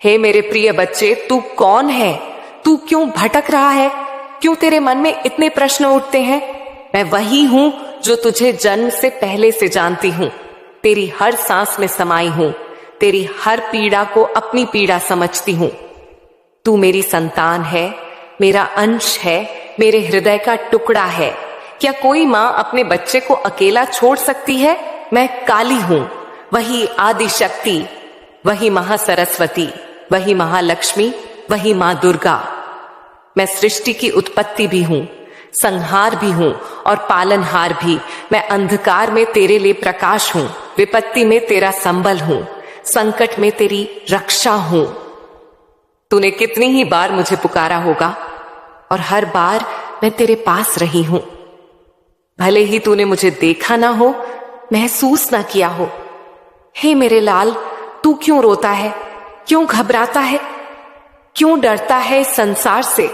हे मेरे प्रिय बच्चे, तू कौन है? तू क्यों भटक रहा है? क्यों तेरे मन में इतने प्रश्न उठते हैं? मैं वही हूं जो तुझे जन्म से पहले से जानती हूं। तेरी हर सांस में समाई हूं। तेरी हर पीड़ा को अपनी पीड़ा समझती हूं। तू मेरी संतान है, मेरा अंश है, मेरे हृदय का टुकड़ा है। क्या कोई मां अपने बच्चे को अकेला छोड़ सकती है? मैं काली हूं, वही आदि शक्ति, वही महासरस्वती, वही महालक्ष्मी, वही मां दुर्गा। मैं सृष्टि की उत्पत्ति भी हूं, संहार भी हूं और पालनहार भी। मैं अंधकार में तेरे लिए प्रकाश हूं, विपत्ति में तेरा संबल हूं, संकट में तेरी रक्षा हूं। तूने कितनी ही बार मुझे पुकारा होगा और हर बार मैं तेरे पास रही हूं। भले ही तूने मुझे देखा ना हो, महसूस ना किया हो। हे मेरे लाल, तू क्यों रोता है? क्यों घबराता है? क्यों डरता है इस संसार से?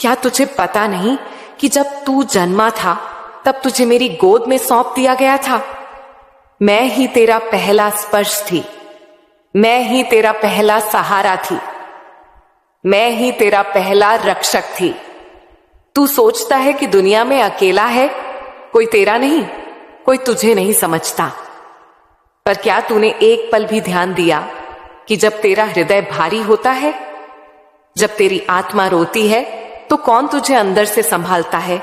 क्या तुझे पता नहीं कि जब तू जन्मा था तब तुझे मेरी गोद में सौंप दिया गया था? मैं ही तेरा पहला स्पर्श थी, मैं ही तेरा पहला सहारा थी, मैं ही तेरा पहला रक्षक थी। तू सोचता है कि दुनिया में अकेला है, कोई तेरा नहीं, कोई तुझे नहीं समझता। पर क्या तूने एक पल भी ध्यान दिया कि जब तेरा हृदय भारी होता है, जब तेरी आत्मा रोती है, तो कौन तुझे अंदर से संभालता है?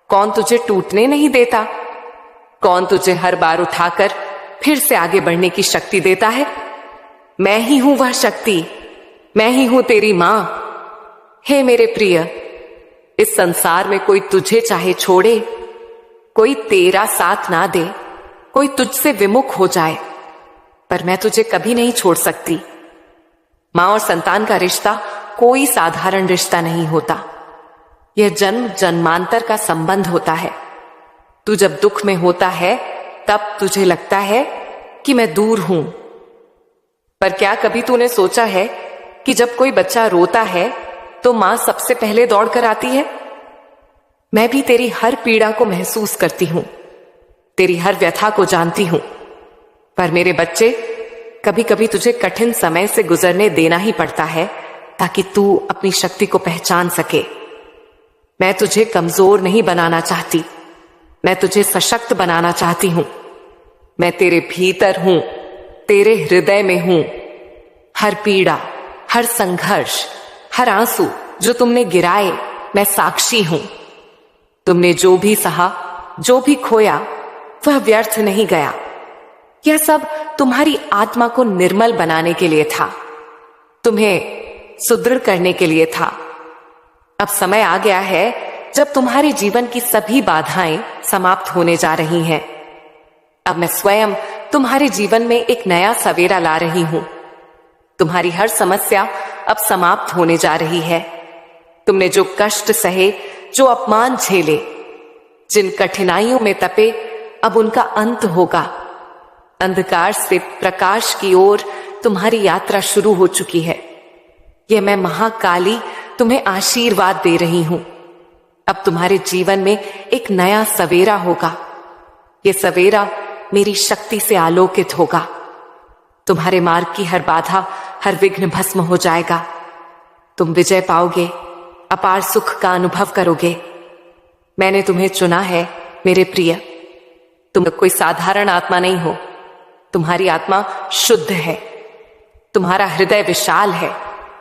कौन तुझे टूटने नहीं देता? कौन तुझे हर बार उठाकर फिर से आगे बढ़ने की शक्ति देता है? मैं ही हूं वह शक्ति, मैं ही हूं तेरी मां। हे मेरे प्रिय, इस संसार में कोई तुझे चाहे छोड़े, कोई तेरा साथ ना दे, कोई तुझसे विमुख हो जाए, पर मैं तुझे कभी नहीं छोड़ सकती। मां और संतान का रिश्ता कोई साधारण रिश्ता नहीं होता। यह जन्म जन्मांतर का संबंध होता है। तू जब दुख में होता है तब तुझे लगता है कि मैं दूर हूं, पर क्या कभी तूने सोचा है कि जब कोई बच्चा रोता है तो मां सबसे पहले दौड़ कर आती है? मैं भी तेरी हर पीड़ा को महसूस करती हूं, तेरी हर व्यथा को जानती हूं। पर मेरे बच्चे, कभी कभी तुझे कठिन समय से गुजरने देना ही पड़ता है ताकि तू अपनी शक्ति को पहचान सके। मैं तुझे कमजोर नहीं बनाना चाहती, मैं तुझे सशक्त बनाना चाहती हूं। मैं तेरे भीतर हूं, तेरे हृदय में हूं। हर पीड़ा, हर संघर्ष, हर आंसू जो तुमने गिराए, मैं साक्षी हूं। तुमने जो भी सहा, जो भी खोया, वह व्यर्थ नहीं गया। यह सब तुम्हारी आत्मा को निर्मल बनाने के लिए था, तुम्हें सुदृढ़ करने के लिए था। अब समय आ गया है जब तुम्हारे जीवन की सभी बाधाएं समाप्त होने जा रही हैं। अब मैं स्वयं तुम्हारे जीवन में एक नया सवेरा ला रही हूं। तुम्हारी हर समस्या अब समाप्त होने जा रही है। तुमने जो कष्ट सहे, जो अपमान झेले, जिन कठिनाइयों में तपे, अब उनका अंत होगा। अंधकार से प्रकाश की ओर तुम्हारी यात्रा शुरू हो चुकी है। यह मैं महाकाली तुम्हें आशीर्वाद दे रही हूं। अब तुम्हारे जीवन में एक नया सवेरा होगा। यह सवेरा मेरी शक्ति से आलोकित होगा। तुम्हारे मार्ग की हर बाधा, हर विघ्न भस्म हो जाएगा। तुम विजय पाओगे, अपार सुख का अनुभव करोगे। मैंने तुम्हें चुना है मेरे प्रिय। तुम कोई साधारण आत्मा नहीं हो। तुम्हारी आत्मा शुद्ध है, तुम्हारा हृदय विशाल है।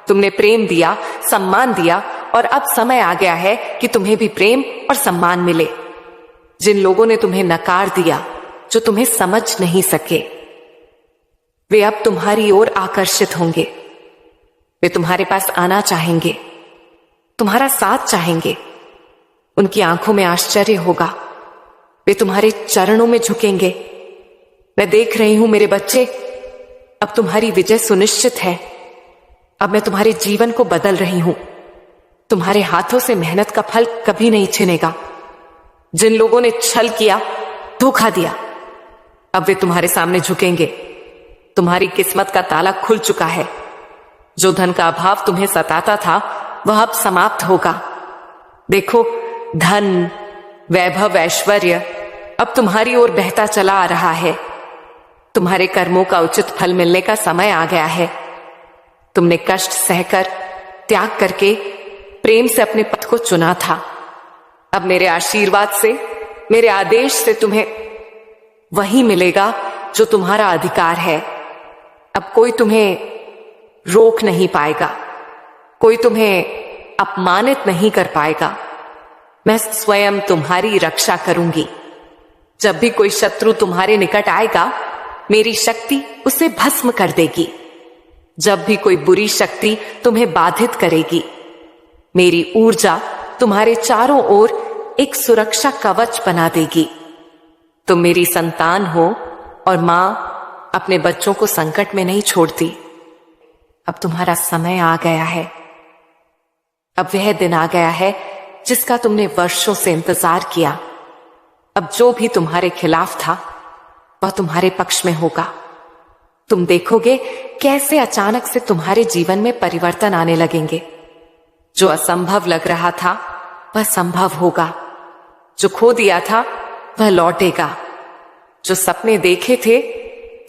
तुमने प्रेम दिया, सम्मान दिया, और अब समय आ गया है कि तुम्हें भी प्रेम और सम्मान मिले। जिन लोगों ने तुम्हें नकार दिया, जो तुम्हें समझ नहीं सके, वे अब तुम्हारी ओर आकर्षित होंगे। वे तुम्हारे पास आना चाहेंगे, तुम्हारा साथ चाहेंगे। उनकी आंखों में आश्चर्य होगा, वे तुम्हारे चरणों में झुकेंगे। मैं देख रही हूं मेरे बच्चे, अब तुम्हारी विजय सुनिश्चित है। अब मैं तुम्हारे जीवन को बदल रही हूं। तुम्हारे हाथों से मेहनत का फल कभी नहीं छिनेगा। जिन लोगों ने छल किया, धोखा दिया, अब वे तुम्हारे सामने झुकेंगे। तुम्हारी किस्मत का ताला खुल चुका है। जो धन का अभाव तुम्हें सताता था, वह अब समाप्त होगा। देखो, धन, वैभव, ऐश्वर्य अब तुम्हारी ओर बहता चला आ रहा है। तुम्हारे कर्मों का उचित फल मिलने का समय आ गया है। तुमने कष्ट सहकर, त्याग करके प्रेम से अपने पथ को चुना था। अब मेरे आशीर्वाद से, मेरे आदेश से तुम्हें वही मिलेगा जो तुम्हारा अधिकार है। अब कोई तुम्हें रोक नहीं पाएगा, कोई तुम्हें अपमानित नहीं कर पाएगा। मैं स्वयं तुम्हारी रक्षा करूंगी। जब भी कोई शत्रु तुम्हारे निकट आएगा, मेरी शक्ति उसे भस्म कर देगी। जब भी कोई बुरी शक्ति तुम्हें बाधित करेगी, मेरी ऊर्जा तुम्हारे चारों ओर एक सुरक्षा कवच बना देगी। तुम मेरी संतान हो और मां अपने बच्चों को संकट में नहीं छोड़ती। अब तुम्हारा समय आ गया है। अब वह दिन आ गया है जिसका तुमने वर्षों से इंतजार किया। अब जो भी तुम्हारे खिलाफ था वह तुम्हारे पक्ष में होगा। तुम देखोगे कैसे अचानक से तुम्हारे जीवन में परिवर्तन आने लगेंगे। जो असंभव लग रहा था वह संभव होगा। जो खो दिया था वह लौटेगा। जो सपने देखे थे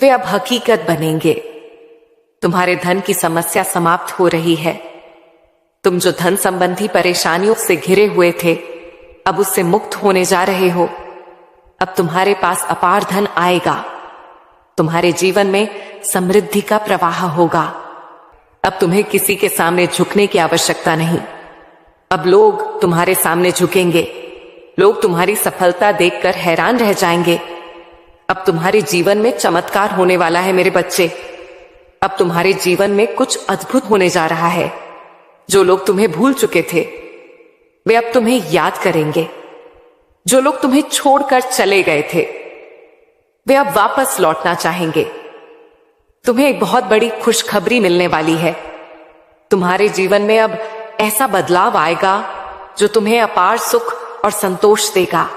वे अब हकीकत बनेंगे। तुम्हारे धन की समस्या समाप्त हो रही है। तुम जो धन संबंधी परेशानियों से घिरे हुए थे, अब उससे मुक्त होने जा रहे हो। अब तुम्हारे पास अपार धन आएगा। तुम्हारे जीवन में समृद्धि का प्रवाह होगा। अब तुम्हें किसी के सामने झुकने की आवश्यकता नहीं। अब लोग तुम्हारे सामने झुकेंगे। लोग तुम्हारी सफलता देखकर हैरान रह जाएंगे। अब तुम्हारे जीवन में चमत्कार होने वाला है मेरे बच्चे। अब तुम्हारे जीवन में कुछ अद्भुत होने जा रहा है। जो लोग तुम्हें भूल चुके थे वे अब तुम्हें याद करेंगे। जो लोग तुम्हें छोड़कर चले गए थे वे अब वापस लौटना चाहेंगे। तुम्हें एक बहुत बड़ी खुशखबरी मिलने वाली है। तुम्हारे जीवन में अब ऐसा बदलाव आएगा जो तुम्हें अपार सुख और संतोष देगा।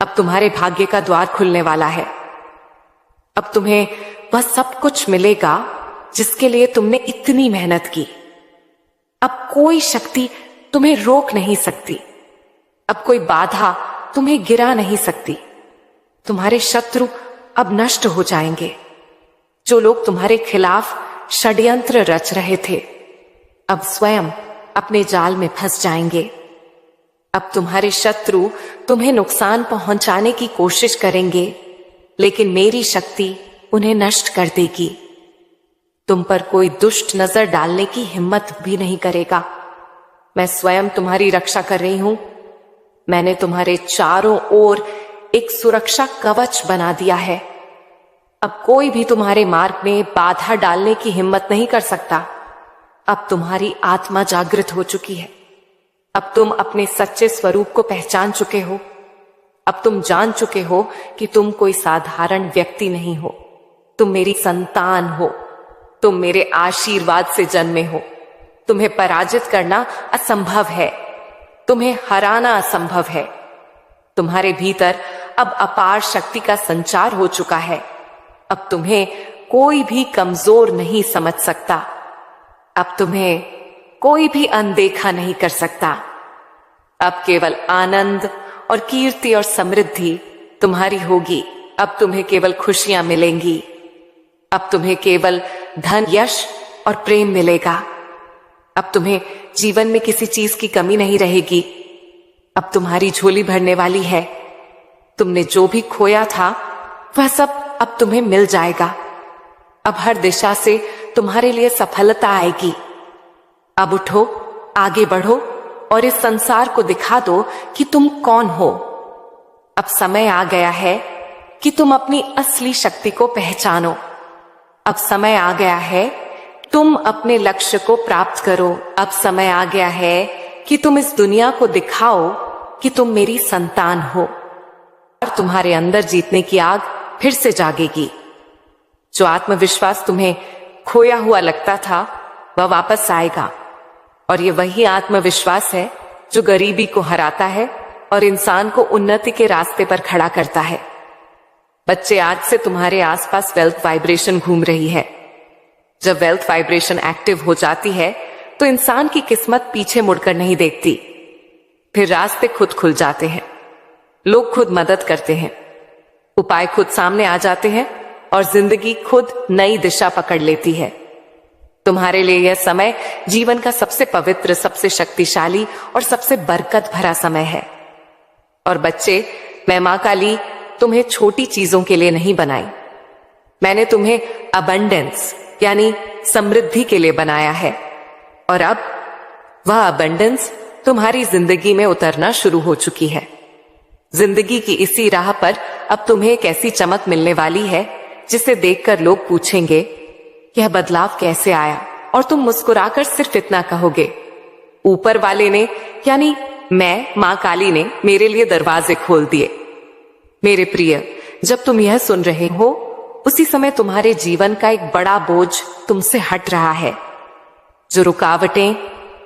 अब तुम्हारे भाग्य का द्वार खुलने वाला है। अब तुम्हें वह सब कुछ मिलेगा जिसके लिए तुमने इतनी मेहनत की। अब कोई शक्ति तुम्हें रोक नहीं सकती। अब कोई बाधा तुम्हें गिरा नहीं सकती। तुम्हारे शत्रु अब नष्ट हो जाएंगे। जो लोग तुम्हारे खिलाफ षड्यंत्र रच रहे थे अब स्वयं अपने जाल में फंस जाएंगे। अब तुम्हारे शत्रु तुम्हें नुकसान पहुंचाने की कोशिश करेंगे, लेकिन मेरी शक्ति उन्हें नष्ट कर देगी। तुम पर कोई दुष्ट नजर डालने की हिम्मत भी नहीं करेगा। मैं स्वयं तुम्हारी रक्षा कर रही हूं। मैंने तुम्हारे चारों ओर एक सुरक्षा कवच बना दिया है। अब कोई भी तुम्हारे मार्ग में बाधा डालने की हिम्मत नहीं कर सकता। अब तुम्हारी आत्मा जागृत हो चुकी है। अब तुम अपने सच्चे स्वरूप को पहचान चुके हो। अब तुम जान चुके हो कि तुम कोई साधारण व्यक्ति नहीं हो। तुम मेरी संतान हो। तुम मेरे आशीर्वाद से जन्मे हो। तुम्हें पराजित करना असंभव है। तुम्हें हराना असंभव है। तुम्हारे भीतर अब अपार शक्ति का संचार हो चुका है। अब तुम्हें कोई भी कमजोर नहीं समझ सकता। अब तुम्हें कोई भी अनदेखा नहीं कर सकता। अब केवल आनंद और कीर्ति और समृद्धि तुम्हारी होगी। अब तुम्हें केवल खुशियां मिलेंगी। अब तुम्हें केवल धन, यश और प्रेम मिलेगा। अब तुम्हें जीवन में किसी चीज की कमी नहीं रहेगी। अब तुम्हारी झोली भरने वाली है। तुमने जो भी खोया था वह सब अब तुम्हें मिल जाएगा। अब हर दिशा से तुम्हारे लिए सफलता आएगी। अब उठो, आगे बढ़ो और इस संसार को दिखा दो कि तुम कौन हो। अब समय आ गया है कि तुम अपनी असली शक्ति को पहचानो। अब समय आ गया है तुम अपने लक्ष्य को प्राप्त करो। अब समय आ गया है कि तुम इस दुनिया को दिखाओ कि तुम मेरी संतान हो। और तुम्हारे अंदर जीतने की आग फिर से जागेगी। जो आत्मविश्वास तुम्हें खोया हुआ लगता था वह वापस आएगा। और ये वही आत्मविश्वास है जो गरीबी को हराता है और इंसान को उन्नति के रास्ते पर खड़ा करता है। बच्चे, आज से तुम्हारे आसपास वेल्थ वाइब्रेशन घूम रही है। जब वेल्थ वाइब्रेशन एक्टिव हो जाती है तो इंसान की किस्मत पीछे मुड़कर नहीं देखती। फिर रास्ते खुद खुल जाते हैं। लोग खुद मदद करते हैं। उपाय खुद सामने आ जाते हैं और जिंदगी खुद नई दिशा पकड़ लेती है। तुम्हारे लिए यह समय जीवन का सबसे पवित्र, सबसे शक्तिशाली और सबसे बरकत भरा समय है। और बच्चे, मैं मां काली तुम्हें छोटी चीजों के लिए नहीं बनाई, मैंने तुम्हें अबंडेंस यानी समृद्धि के लिए बनाया है। और अब वह अबंडेंस तुम्हारी जिंदगी में उतरना शुरू हो चुकी है। जिंदगी की इसी राह पर अब तुम्हें एक ऐसी चमक मिलने वाली है जिसे देखकर लोग पूछेंगे, यह बदलाव कैसे आया? और तुम मुस्कुराकर सिर्फ इतना कहोगे, ऊपर वाले ने यानी मैं मां काली ने मेरे लिए दरवाजे खोल दिए। मेरे प्रिय, जब तुम यह सुन रहे हो उसी समय तुम्हारे जीवन का एक बड़ा बोझ तुमसे हट रहा है। जो रुकावटें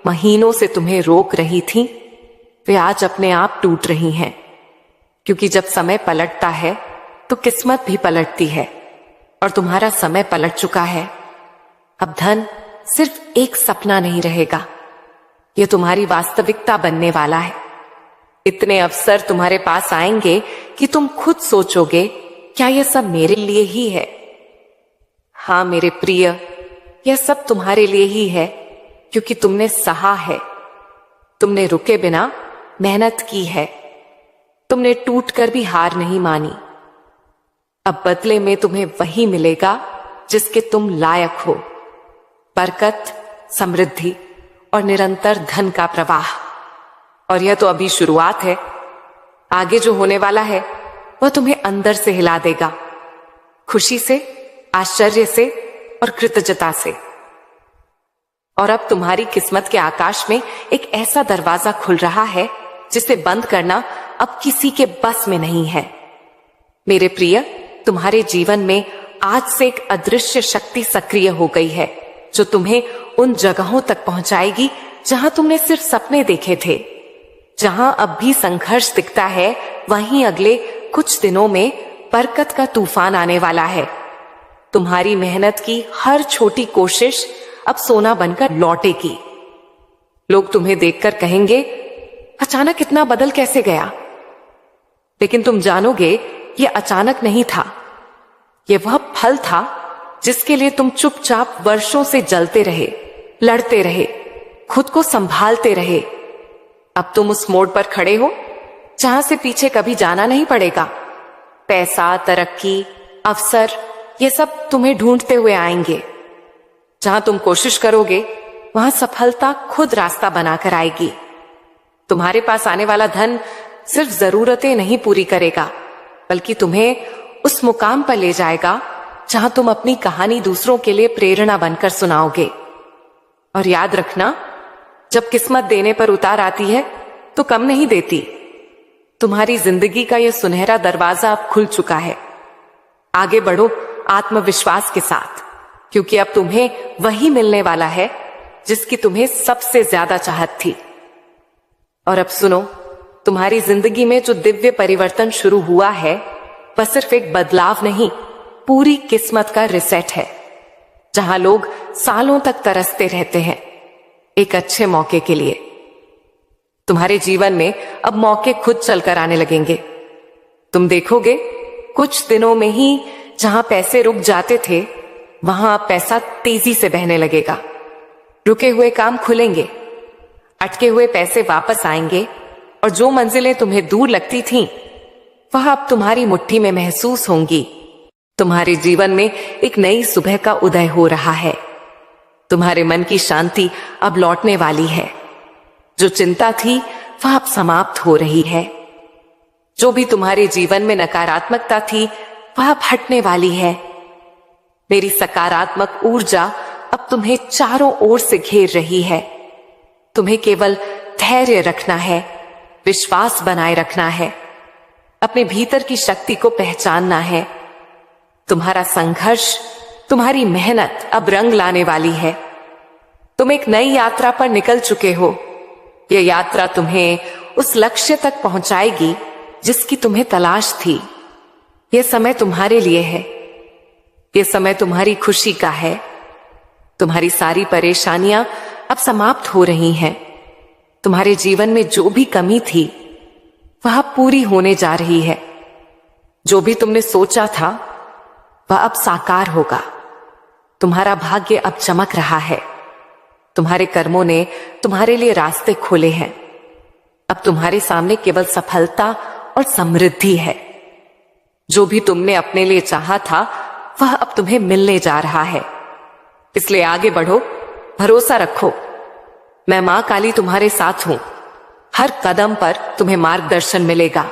महीनों से तुम्हें रोक रही थीं, वे आज अपने आप टूट रही हैं। क्योंकि जब समय पलटता है तो किस्मत भी पलटती है और तुम्हारा समय पलट चुका है। अब धन सिर्फ एक सपना नहीं रहेगा, यह तुम्हारी वास्तविकता बनने वाला है। इतने अवसर तुम्हारे पास आएंगे कि तुम खुद सोचोगे, क्या यह सब मेरे लिए ही है? हाँ मेरे प्रिय, यह सब तुम्हारे लिए ही है, क्योंकि तुमने सहा है, तुमने रुके बिना मेहनत की है, तुमने टूटकर भी हार नहीं मानी। अब बदले में तुम्हें वही मिलेगा जिसके तुम लायक हो, बरकत, समृद्धि और निरंतर धन का प्रवाह। और यह तो अभी शुरुआत है, आगे जो होने वाला है वह तुम्हें अंदर से हिला देगा, खुशी से, आश्चर्य से और कृतज्ञता से। और अब तुम्हारी किस्मत के आकाश में एक ऐसा दरवाजा खुल रहा है जिसे बंद करना अब किसी के बस में नहीं है। मेरे प्रिय, तुम्हारे जीवन में आज से एक अदृश्य शक्ति सक्रिय हो गई है जो तुम्हें उन जगहों तक पहुंचाएगी जहां तुमने सिर्फ सपने देखे थे। जहां अब भी संघर्ष दिखता है, वहीं अगले कुछ दिनों में बरकत का तूफान आने वाला है। तुम्हारी मेहनत की हर छोटी कोशिश अब सोना बनकर लौटेगी। लोग तुम्हें देखकर कहेंगे, अचानक इतना बदल कैसे गया? लेकिन तुम जानोगे यह अचानक नहीं था, यह वह फल था जिसके लिए तुम चुपचाप वर्षों से जलते रहे, लड़ते रहे, खुद को संभालते रहे। अब तुम उस मोड़ पर खड़े हो जहां से पीछे कभी जाना नहीं पड़ेगा। पैसा, तरक्की, अवसर, ये सब तुम्हें ढूंढते हुए आएंगे। जहां तुम कोशिश करोगे वहां सफलता खुद रास्ता बनाकर आएगी। तुम्हारे पास आने वाला धन सिर्फ जरूरतें नहीं पूरी करेगा, बल्कि तुम्हें उस मुकाम पर ले जाएगा जहां तुम अपनी कहानी दूसरों के लिए प्रेरणा बनकर सुनाओगे। और याद रखना, जब किस्मत देने पर उतार आती है तो कम नहीं देती। तुम्हारी जिंदगी का यह सुनहरा दरवाजा अब खुल चुका है। आगे बढ़ो आत्मविश्वास के साथ, क्योंकि अब तुम्हें वही मिलने वाला है जिसकी तुम्हें सबसे ज्यादा चाहत थी। और अब सुनो, तुम्हारी जिंदगी में जो दिव्य परिवर्तन शुरू हुआ है वह सिर्फ एक बदलाव नहीं, पूरी किस्मत का रिसेट है। जहां लोग सालों तक तरसते रहते हैं एक अच्छे मौके के लिए, तुम्हारे जीवन में अब मौके खुद चलकर आने लगेंगे। तुम देखोगे कुछ दिनों में ही जहां पैसे रुक जाते थे वहां अब पैसा तेजी से बहने लगेगा। रुके हुए काम खुलेंगे, अटके हुए पैसे वापस आएंगे और जो मंजिलें तुम्हें दूर लगती थीं वह अब तुम्हारी मुट्ठी में महसूस होंगी। तुम्हारे जीवन में एक नई सुबह का उदय हो रहा है। तुम्हारे मन की शांति अब लौटने वाली है। जो चिंता थी वह अब समाप्त हो रही है। जो भी तुम्हारे जीवन में नकारात्मकता थी वह अब हटने वाली है। मेरी सकारात्मक ऊर्जा अब तुम्हें चारों ओर से घेर रही है। तुम्हें केवल धैर्य रखना है, विश्वास बनाए रखना है, अपने भीतर की शक्ति को पहचानना है। तुम्हारा संघर्ष, तुम्हारी मेहनत अब रंग लाने वाली है। तुम एक नई यात्रा पर निकल चुके हो। यह यात्रा तुम्हें उस लक्ष्य तक पहुंचाएगी जिसकी तुम्हें तलाश थी। यह समय तुम्हारे लिए है, यह समय तुम्हारी खुशी का है। तुम्हारी सारी परेशानियां अब समाप्त हो रही हैं। तुम्हारे जीवन में जो भी कमी थी वह पूरी होने जा रही है। जो भी तुमने सोचा था वह अब साकार होगा। तुम्हारा भाग्य अब चमक रहा है। तुम्हारे कर्मों ने तुम्हारे लिए रास्ते खोले हैं। अब तुम्हारे सामने केवल सफलता और समृद्धि है। जो भी तुमने अपने लिए चाहा था वह अब तुम्हें मिलने जा रहा है। इसलिए आगे बढ़ो, भरोसा रखो। मैं मां काली तुम्हारे साथ हूं। हर कदम पर तुम्हें मार्गदर्शन मिलेगा।